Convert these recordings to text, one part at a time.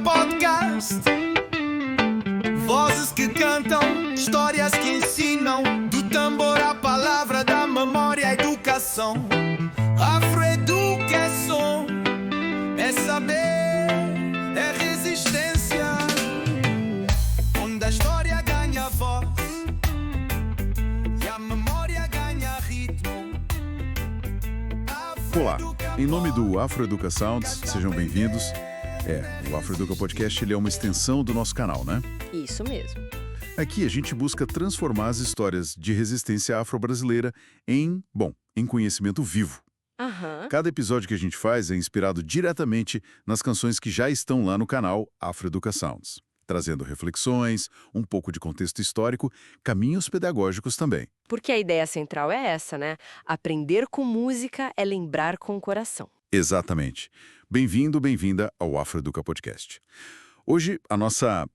podcast. Vozes que cantam, histórias que ensinam. Do tambor à palavra, da memória à educação. Afroeducação é saber, é resistência. Onde a história ganha voz e a memória ganha ritmo. Olá, em nome do Afroeduca Sounds, sejam bem-vindos. O Afroeduca Podcast ele é uma extensão do nosso canal, né? Isso mesmo. Aqui a gente busca transformar as histórias de resistência afro-brasileira em conhecimento vivo. Aham. Cada episódio que a gente faz é inspirado diretamente nas canções que já estão lá no canal Afroeduca Sounds, trazendo reflexões, um pouco de contexto histórico, caminhos pedagógicos também. Porque a ideia central é essa, né? Aprender com música é lembrar com o coração. Exatamente. Bem-vindo, bem-vinda ao Afroeduca Podcast. Hoje, a nossa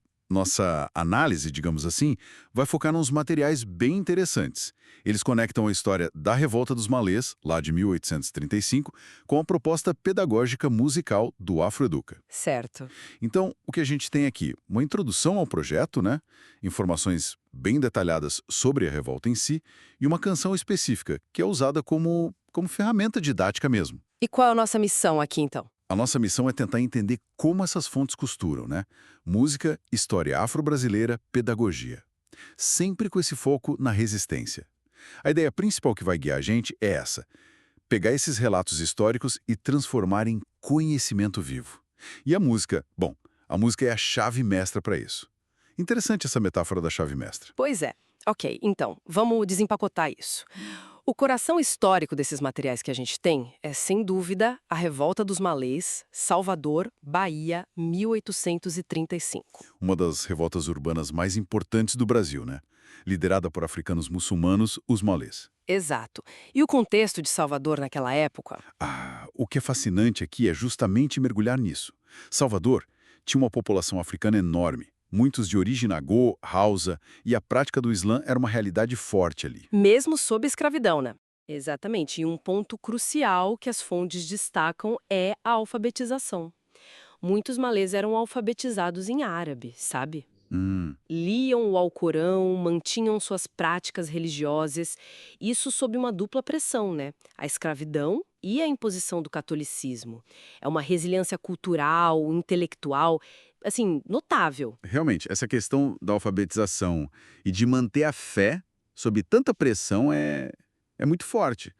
análise, digamos assim, vai focar nos materiais bem interessantes. Eles conectam a história da Revolta dos Malês, lá de 1835, com a proposta pedagógica musical do Afroeduca. Certo. Então, o que a gente tem aqui? Uma introdução ao projeto, né? Informações bem detalhadas sobre a revolta em si e uma canção específica, que é usada como ferramenta didática mesmo. E qual é a nossa missão aqui, então? A nossa missão é tentar entender como essas fontes costuram, né? Música, história afro-brasileira, pedagogia. Sempre com esse foco na resistência. A ideia principal que vai guiar a gente é essa: pegar esses relatos históricos e transformar em conhecimento vivo. E a música é a chave mestra para isso. Interessante essa metáfora da chave mestra. Pois é. Ok, então, vamos desempacotar isso. O coração histórico desses materiais que a gente tem é, sem dúvida, a Revolta dos Malês, Salvador, Bahia, 1835. Uma das revoltas urbanas mais importantes do Brasil, né? Liderada por africanos muçulmanos, os malês. Exato. E o contexto de Salvador naquela época? O que é fascinante aqui é justamente mergulhar nisso. Salvador tinha uma população africana enorme, muitos de origem nagô, hausa, e a prática do Islã era uma realidade forte ali. Mesmo sob escravidão, né? Exatamente. E um ponto crucial que as fontes destacam é a alfabetização. Muitos malês eram alfabetizados em árabe, sabe? Liam o Alcorão, mantinham suas práticas religiosas, isso sob uma dupla pressão, né? A escravidão e a imposição do catolicismo. É uma resiliência cultural, intelectual, assim, notável. Realmente, essa questão da alfabetização e de manter a fé sob tanta pressão é muito forte.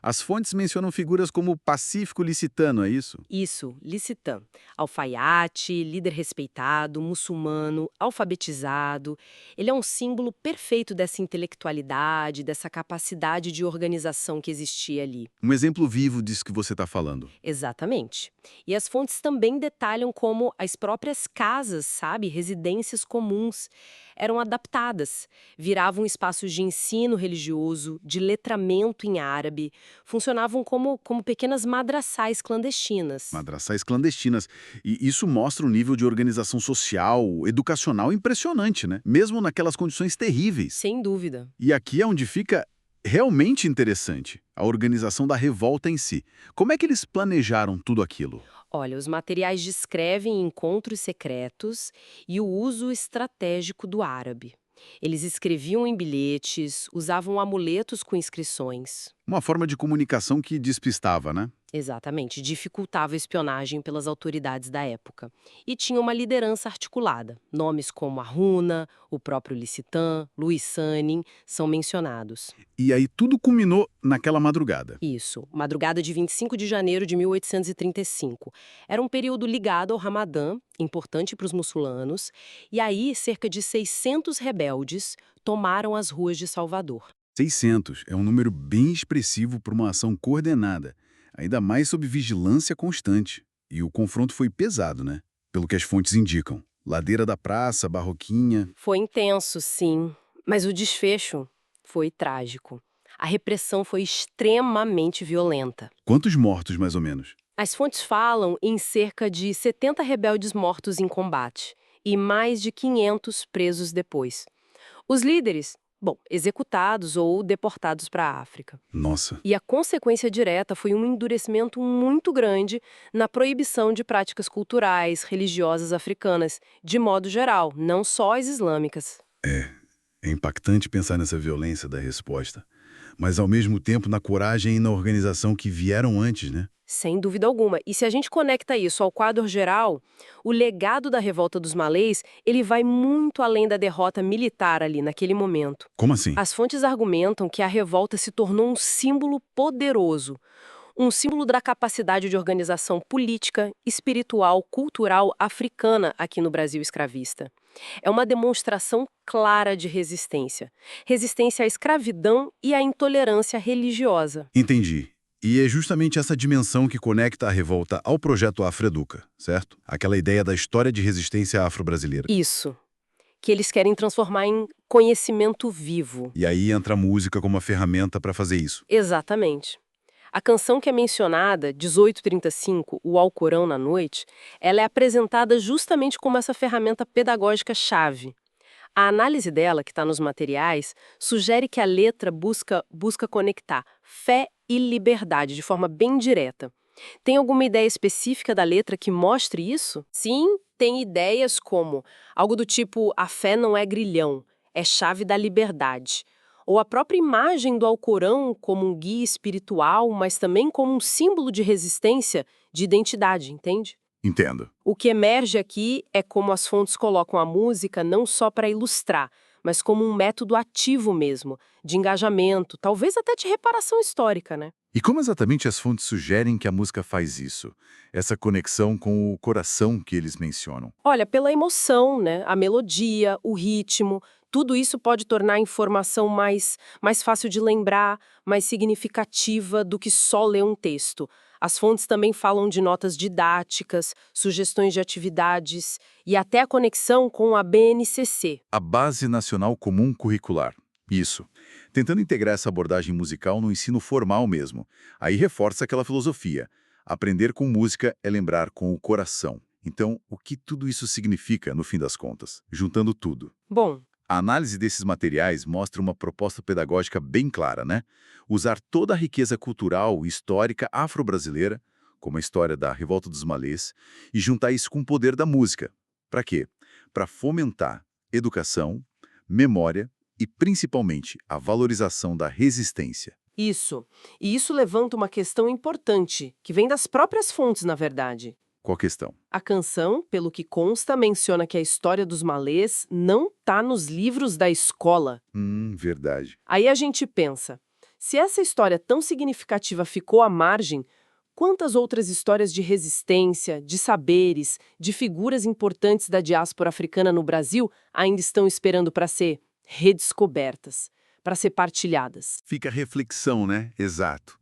As fontes mencionam figuras como Pacífico Licitano, é isso? Isso, licitã. Alfaiate, líder respeitado, muçulmano, alfabetizado. Ele é um símbolo perfeito dessa intelectualidade, dessa capacidade de organização que existia ali. Um exemplo vivo disso que você está falando. Exatamente. E as fontes também detalham como as próprias casas, sabe, residências comuns, eram adaptadas, viravam espaços de ensino religioso, de letramento em árabe, funcionavam como pequenas madraçais clandestinas. Madraçais clandestinas. E isso mostra um nível de organização social, educacional impressionante, né? Mesmo naquelas condições terríveis. Sem dúvida. E aqui é onde fica realmente interessante, a organização da revolta em si. Como é que eles planejaram tudo aquilo? Olha, os materiais descrevem encontros secretos e o uso estratégico do árabe. Eles escreviam em bilhetes, usavam amuletos com inscrições. Uma forma de comunicação que despistava, né? Exatamente, dificultava a espionagem pelas autoridades da época. E tinha uma liderança articulada. Nomes como Arruna, o próprio Licitã, Luiz Sanin são mencionados. E aí tudo culminou naquela madrugada. Isso, madrugada de 25 de janeiro de 1835. Era um período ligado ao Ramadã, importante para os muçulmanos, e aí cerca de 600 rebeldes tomaram as ruas de Salvador. 600 é um número bem expressivo para uma ação coordenada, ainda mais sob vigilância constante. E o confronto foi pesado, né? Pelo que as fontes indicam. Ladeira da praça, Barroquinha. Foi intenso, sim, mas o desfecho foi trágico. A repressão foi extremamente violenta. Quantos mortos, mais ou menos? As fontes falam em cerca de 70 rebeldes mortos em combate e mais de 500 presos depois. Os líderes Bom, executados ou deportados para a África. Nossa. E a consequência direta foi um endurecimento muito grande na proibição de práticas culturais, religiosas africanas, de modo geral, não só as islâmicas. É impactante pensar nessa violência da resposta, mas ao mesmo tempo na coragem e na organização que vieram antes, né? Sem dúvida alguma. E se a gente conecta isso ao quadro geral, o legado da revolta dos malês, ele vai muito além da derrota militar ali naquele momento. Como assim? As fontes argumentam que a revolta se tornou um símbolo poderoso, um símbolo da capacidade de organização política, espiritual, cultural africana aqui no Brasil escravista. É uma demonstração clara de resistência. Resistência à escravidão e à intolerância religiosa. Entendi. E é justamente essa dimensão que conecta a revolta ao projeto Afroeduca, certo? Aquela ideia da história de resistência afro-brasileira. Isso. Que eles querem transformar em conhecimento vivo. E aí entra a música como uma ferramenta para fazer isso. Exatamente. A canção que é mencionada, 1835, O Alcorão na Noite, ela é apresentada justamente como essa ferramenta pedagógica-chave. A análise dela, que está nos materiais, sugere que a letra busca conectar fé e liberdade de forma bem direta. Tem alguma ideia específica da letra que mostre isso? Sim, tem ideias como algo do tipo a fé não é grilhão, é chave da liberdade. Ou a própria imagem do Alcorão como um guia espiritual, mas também como um símbolo de resistência, de identidade, entende? Entendo. O que emerge aqui é como as fontes colocam a música não só para ilustrar, mas como um método ativo mesmo, de engajamento, talvez até de reparação histórica, né? E como exatamente as fontes sugerem que a música faz isso? Essa conexão com o coração que eles mencionam? Olha, pela emoção, né? A melodia, o ritmo, tudo isso pode tornar a informação mais fácil de lembrar, mais significativa do que só ler um texto. As fontes também falam de notas didáticas, sugestões de atividades e até a conexão com a BNCC. A Base Nacional Comum Curricular. Isso. Tentando integrar essa abordagem musical no ensino formal mesmo. Aí reforça aquela filosofia. Aprender com música é lembrar com o coração. Então, o que tudo isso significa, no fim das contas? Juntando tudo. Bom, A análise desses materiais mostra uma proposta pedagógica bem clara, né? Usar toda a riqueza cultural e histórica afro-brasileira, como a história da Revolta dos Malês, e juntar isso com o poder da música. Para quê? Para fomentar educação, memória e, principalmente, a valorização da resistência. isso. E isso levanta uma questão importante, que vem das próprias fontes, na verdade. Qual a questão? A canção, pelo que consta, menciona que a história dos malês não está nos livros da escola. Verdade. Aí a gente pensa, se essa história tão significativa ficou à margem, quantas outras histórias de resistência, de saberes, de figuras importantes da diáspora africana no Brasil ainda estão esperando para ser redescobertas, para ser partilhadas? Fica a reflexão, né? Exato.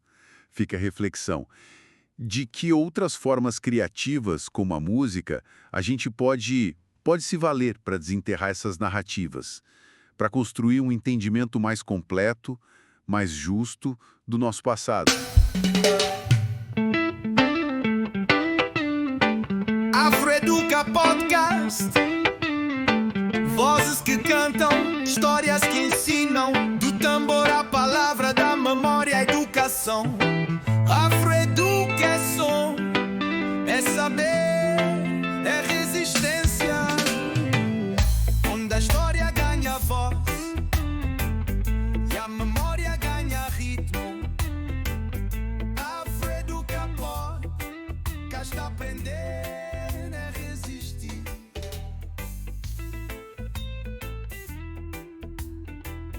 Fica a reflexão. De que outras formas criativas, como a música, a gente pode se valer para desenterrar essas narrativas, para construir um entendimento mais completo, mais justo do nosso passado. Afroeduca Podcast. Vozes que cantam, histórias que ensinam, do tambor à palavra, da memória à educação. Afroeduca é som, é saber.